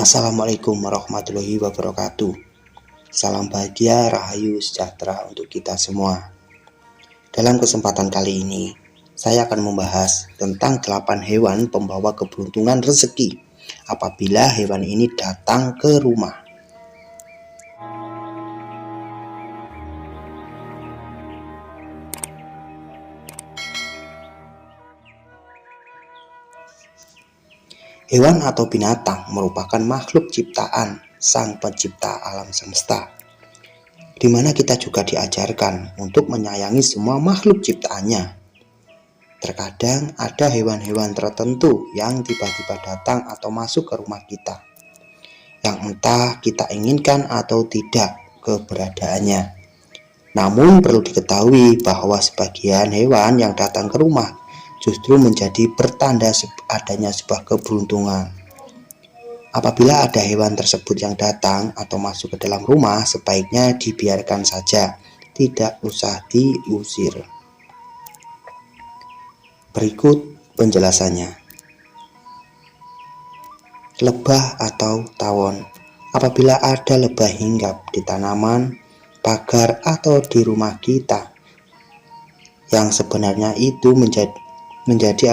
Assalamualaikum warahmatullahi wabarakatuh. Salam bahagia, rahayu, sejahtera untuk kita semua. Dalam kesempatan kali ini, saya akan membahas tentang 8 hewan pembawa keberuntungan rezeki apabila hewan ini datang ke rumah. Hewan atau binatang merupakan makhluk ciptaan Sang Pencipta alam semesta, di mana kita juga diajarkan untuk menyayangi semua makhluk ciptaannya. Terkadang ada hewan-hewan tertentu yang tiba-tiba datang atau masuk ke rumah kita, yang entah kita inginkan atau tidak keberadaannya. Namun perlu diketahui bahwa sebagian hewan yang datang ke rumah justru menjadi pertanda adanya sebuah keberuntungan. Apabila ada hewan tersebut yang datang atau masuk ke dalam rumah, sebaiknya dibiarkan saja, tidak usah diusir. Berikut penjelasannya. Lebah atau tawon. Apabila ada lebah hinggap di tanaman, pagar, atau di rumah kita, yang sebenarnya itu menjadi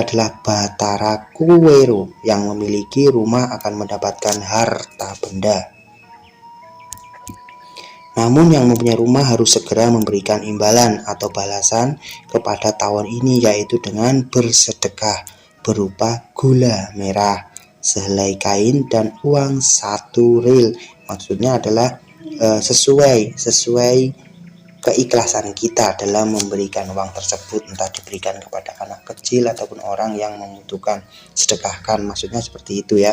adalah Batara Kuwero yang memiliki rumah akan mendapatkan harta benda. Namun yang mempunyai rumah harus segera memberikan imbalan atau balasan kepada tawon ini, yaitu dengan bersedekah berupa gula merah, sehelai kain, dan uang 1 ril. Maksudnya adalah sesuai keikhlasan kita dalam memberikan uang tersebut, entah diberikan kepada anak kecil ataupun orang yang membutuhkan, sedekahkan, maksudnya seperti itu ya.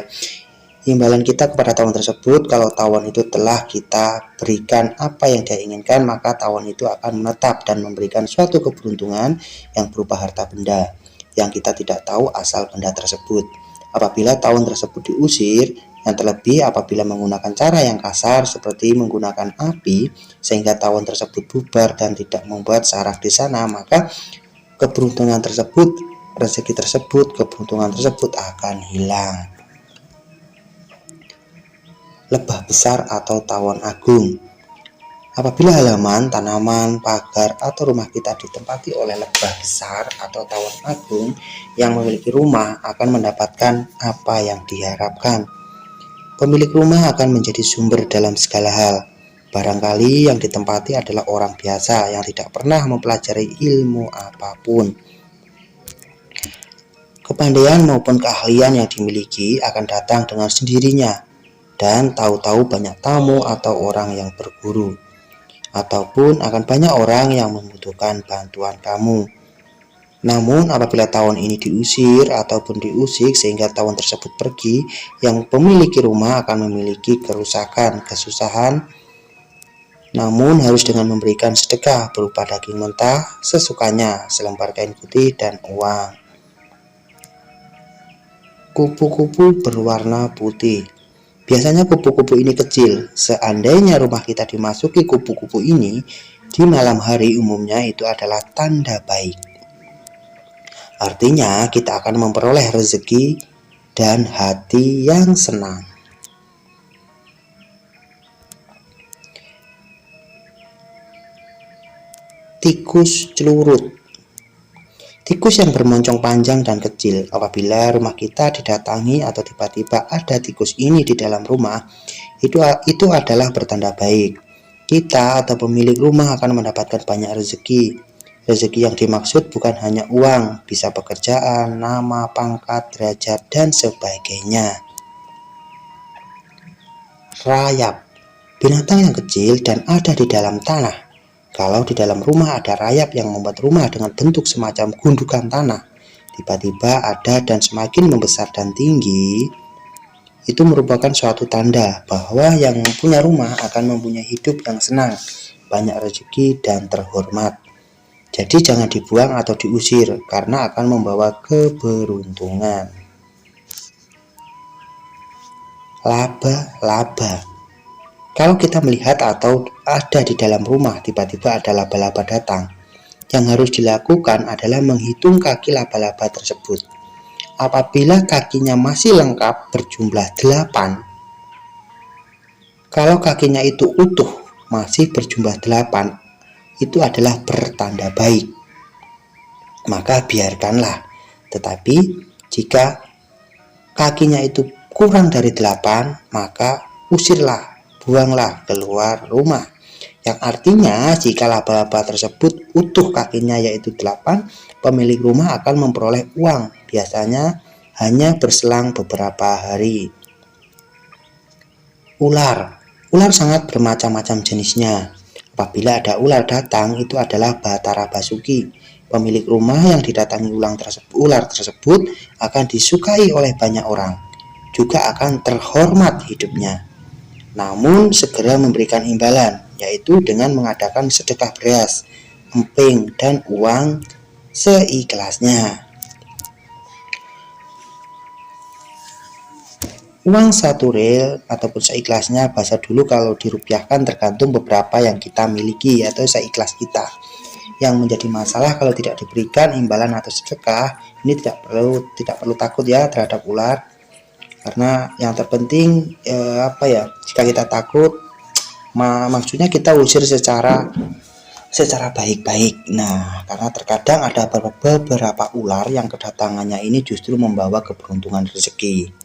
Imbalan kita kepada tawon tersebut, kalau tawon itu telah kita berikan apa yang dia inginkan, maka tawon itu akan menetap dan memberikan suatu keberuntungan yang berupa harta benda yang kita tidak tahu asal benda tersebut. Apabila tawon tersebut diusir, yang terlebih apabila menggunakan cara yang kasar seperti menggunakan api sehingga tawon tersebut bubar dan tidak membuat saraf di sana, maka keberuntungan tersebut, rezeki tersebut, keberuntungan tersebut akan hilang. Lebah besar atau tawon agung. Apabila halaman, tanaman, pagar, atau rumah kita ditempati oleh lebah besar atau tawon agung yang memiliki rumah, akan mendapatkan apa yang diharapkan. Pemilik rumah akan menjadi sumber dalam segala hal. Barangkali yang ditempati adalah orang biasa yang tidak pernah mempelajari ilmu apapun. Kepandaian maupun keahlian yang dimiliki akan datang dengan sendirinya, dan tahu-tahu banyak tamu atau orang yang berguru, ataupun akan banyak orang yang membutuhkan bantuan kamu. Namun apabila tawon ini diusir ataupun diusik sehingga tawon tersebut pergi, yang memiliki rumah akan memiliki kerusakan, kesusahan, namun harus dengan memberikan sedekah berupa daging mentah sesukanya, selembar kain putih, dan uang. Kupu-kupu berwarna putih. Biasanya kupu-kupu ini kecil. Seandainya rumah kita dimasuki kupu-kupu ini di malam hari, umumnya itu adalah tanda baik. Artinya kita akan memperoleh rezeki dan hati yang senang. Tikus celurut. Tikus yang bermoncong panjang dan kecil. Apabila rumah kita didatangi atau tiba-tiba ada tikus ini di dalam rumah, itu adalah bertanda baik. Kita atau pemilik rumah akan mendapatkan banyak rezeki. Rezeki yang dimaksud bukan hanya uang, bisa pekerjaan, nama, pangkat, derajat, dan sebagainya. Rayap. Binatang yang kecil dan ada di dalam tanah. Kalau di dalam rumah ada rayap yang membuat rumah dengan bentuk semacam gundukan tanah, tiba-tiba ada dan semakin membesar dan tinggi, itu merupakan suatu tanda bahwa yang punya rumah akan mempunyai hidup yang senang, banyak rezeki, dan terhormat. Jadi jangan dibuang atau diusir karena akan membawa keberuntungan. Laba-laba. Kalau kita melihat atau ada di dalam rumah tiba-tiba ada laba-laba datang, yang harus dilakukan adalah menghitung kaki laba-laba tersebut. Apabila kakinya masih lengkap berjumlah 8, Kalau kakinya itu utuh, masih berjumlah 8, itu adalah pertanda baik. Maka biarkanlah. Tetapi jika kakinya itu kurang dari 8, maka usirlah, buanglah keluar rumah. Yang artinya jika laba-laba tersebut utuh kakinya yaitu 8, pemilik rumah akan memperoleh uang, biasanya hanya berselang beberapa hari. Ular sangat bermacam-macam jenisnya. Apabila ada ular datang, itu adalah Bathara Basuki. Pemilik rumah yang didatangi ular tersebut akan disukai oleh banyak orang, juga akan terhormat hidupnya. Namun segera memberikan imbalan, yaitu dengan mengadakan sedekah beras, emping, dan uang seikhlasnya. Uang 1 riyal ataupun seikhlasnya, bahasa dulu kalau dirupiahkan tergantung beberapa yang kita miliki atau seikhlas kita. Yang menjadi masalah kalau tidak diberikan imbalan atau sedekah, ini tidak perlu takut ya terhadap ular. Karena yang terpenting jika kita takut, maksudnya kita usir secara baik-baik. Nah, karena terkadang ada beberapa ular yang kedatangannya ini justru membawa keberuntungan rezeki.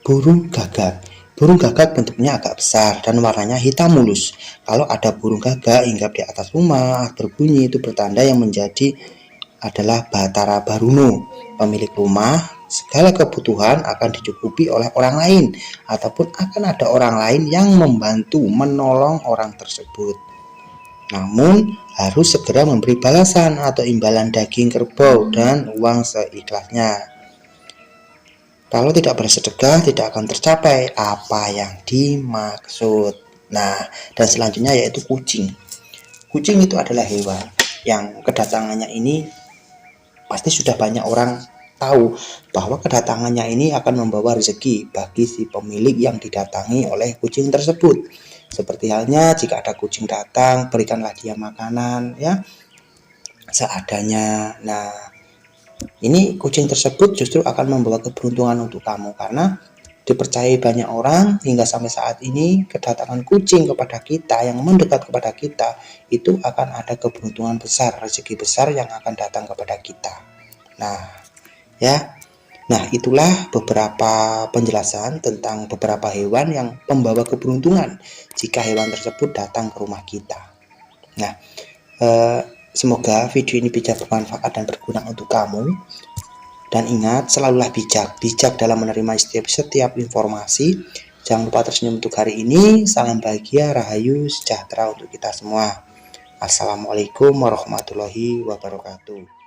Burung gagak. Burung gagak bentuknya agak besar dan warnanya hitam mulus. Kalau ada burung gagak hinggap di atas rumah berbunyi, itu bertanda yang menjadi adalah Bathara Baruno. Pemilik rumah, segala kebutuhan akan dicukupi oleh orang lain, ataupun akan ada orang lain yang membantu menolong orang tersebut. Namun harus segera memberi balasan atau imbalan daging kerbau dan uang seikhlasnya. Kalau tidak bersedekah, tidak akan tercapai apa yang dimaksud. Nah, dan selanjutnya yaitu kucing. Kucing itu adalah hewan yang kedatangannya ini pasti sudah banyak orang tahu bahwa kedatangannya ini akan membawa rezeki bagi si pemilik yang didatangi oleh kucing tersebut. Seperti halnya jika ada kucing datang, berikanlah dia makanan ya seadanya. Nah, ini kucing tersebut justru akan membawa keberuntungan untuk kamu, karena dipercayai banyak orang hingga sampai saat ini kedatangan kucing kepada kita, yang mendekat kepada kita, itu akan ada keberuntungan besar, rezeki besar yang akan datang kepada kita. Nah, ya. Nah, itulah beberapa penjelasan tentang beberapa hewan yang membawa keberuntungan jika hewan tersebut datang ke rumah kita. Nah, semoga video ini bisa bermanfaat dan berguna untuk kamu. Dan ingat, selalulah bijak dalam menerima setiap informasi. Jangan lupa tersenyum untuk hari ini. Salam bahagia, rahayu, sejahtera untuk kita semua. Assalamualaikum warahmatullahi wabarakatuh.